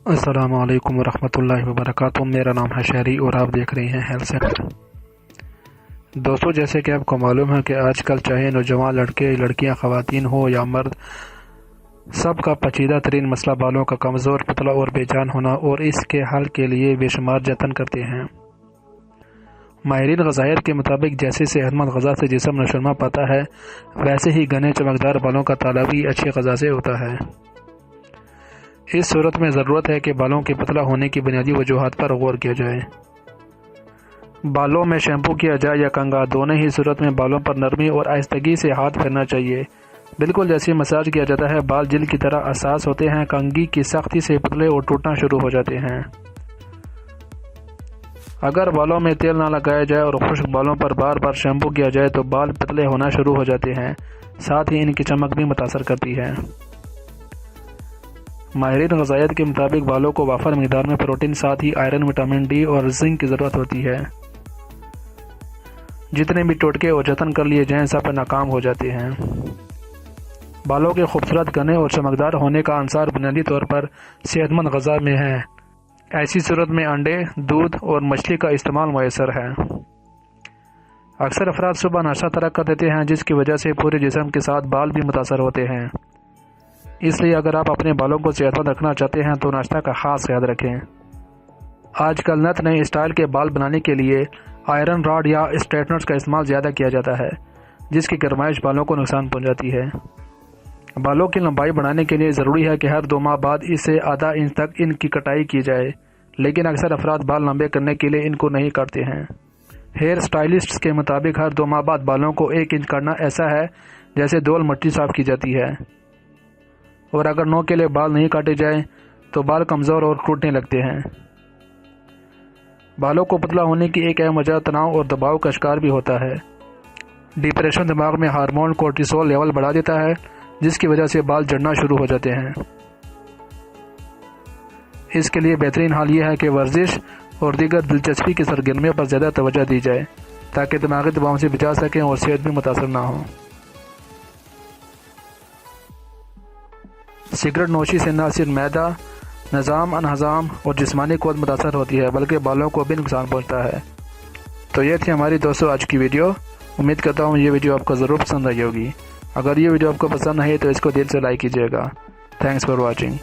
السلام علیکم ورحمۃ اللہ وبرکاتہ۔ میرا نام ہے شہری اور آپ دیکھ رہے ہیں ہیلتھ سینٹر۔ دوستو، جیسے کہ آپ کو معلوم ہے کہ آج کل چاہے نوجوان لڑکے لڑکیاں خواتین ہو یا مرد، سب کا پیچیدہ ترین مسئلہ بالوں کا کمزور، پتلا اور بے جان ہونا، اور اس کے حل کے لیے بے شمار جتن کرتے ہیں۔ ماہرین غذائیت کے مطابق جیسے صحت مند غذا سے جسم نشوونما پاتا ہے، ویسے ہی گھنے چمکدار بالوں کا تعلق بھی اچھی غذا سے ہوتا ہے۔ اس صورت میں ضرورت ہے کہ بالوں کے پتلا ہونے کی بنیادی وجوہات پر غور کیا جائے۔ بالوں میں شیمپو کیا جائے یا کنگھا، دونوں ہی صورت میں بالوں پر نرمی اور آہستگی سے ہاتھ پھیرنا چاہیے، بالکل جیسے مساج کیا جاتا ہے۔ بال جلد کی طرح حساس ہوتے ہیں، کنگھی کی سختی سے پتلے اور ٹوٹنا شروع ہو جاتے ہیں۔ اگر بالوں میں تیل نہ لگایا جائے اور خشک بالوں پر بار بار شیمپو کیا جائے تو بال پتلے ہونا شروع ہو جاتے ہیں، ساتھ ہی ان کی چمک بھی متاثر کرتی ہے۔ ماہرین غذائیت کے مطابق بالوں کو وافر مقدار میں پروٹین، ساتھ ہی آئرن، وٹامن ڈی اور زنک کی ضرورت ہوتی ہے۔ جتنے بھی ٹوٹکے اور جتن کر لیے جائیں سب ناکام ہو جاتے ہیں۔ بالوں کے خوبصورت گھنے اور چمکدار ہونے کا عنصر بنیادی طور پر صحت مند غذا میں ہے۔ ایسی صورت میں انڈے، دودھ اور مچھلی کا استعمال میسر ہے۔ اکثر افراد صبح ناشتہ ترک کر دیتے ہیں، جس کی وجہ سے پورے جسم کے ساتھ بال بھی متاثر ہوتے ہیں۔ اس لیے اگر آپ اپنے بالوں کو صحت مند رکھنا چاہتے ہیں تو ناشتہ کا خاص خیال رکھیں۔ آج کل نئے اسٹائل کے بال بنانے کے لیے آئرن راڈ یا اسٹریٹنرز کا استعمال زیادہ کیا جاتا ہے، جس کی گرمائش بالوں کو نقصان پہنچاتی ہے۔ بالوں کی لمبائی بڑھانے کے لیے ضروری ہے کہ ہر 2 ماہ بعد اس سے آدھا انچ تک ان کی کٹائی کی جائے، لیکن اکثر افراد بال لمبے کرنے کے لیے ان کو نہیں کاٹتے ہیں۔ ہیئر سٹائلسٹس کے مطابق ہر 2 ماہ بعد بالوں کو 1 انچ کرنا ایسا ہے جیسے دول مٹی صاف کی جاتی ہے، اور اگر 9 کے لیے بال نہیں کاٹے جائیں تو بال کمزور اور ٹوٹنے لگتے ہیں۔ بالوں کو پتلا ہونے کی ایک اہم وجہ تناؤ اور دباؤ کا شکار بھی ہوتا ہے۔ ڈپریشن دماغ میں ہارمون کورٹیسول لیول بڑھا دیتا ہے، جس کی وجہ سے بال جھڑنا شروع ہو جاتے ہیں۔ اس کے لیے بہترین حل یہ ہے کہ ورزش اور دیگر دلچسپی کی سرگرمیوں پر زیادہ توجہ دی جائے تاکہ دماغی دباؤ سے بچا سکیں اور صحت بھی متاثر نہ ہو۔ سگریٹ نوشی سے نہ صرف معدہ، نظام، انہضام اور جسمانی قوت متاثر ہوتی ہے بلکہ بالوں کو بھی نقصان پہنچتا ہے۔ تو یہ تھی ہماری دوستو آج کی ویڈیو۔ امید کرتا ہوں یہ ویڈیو آپ کو ضرور پسند آئی ہوگی۔ اگر یہ ویڈیو آپ کو پسند ہے تو اس کو دل سے لائک کیجیے گا۔ Thanks for watching.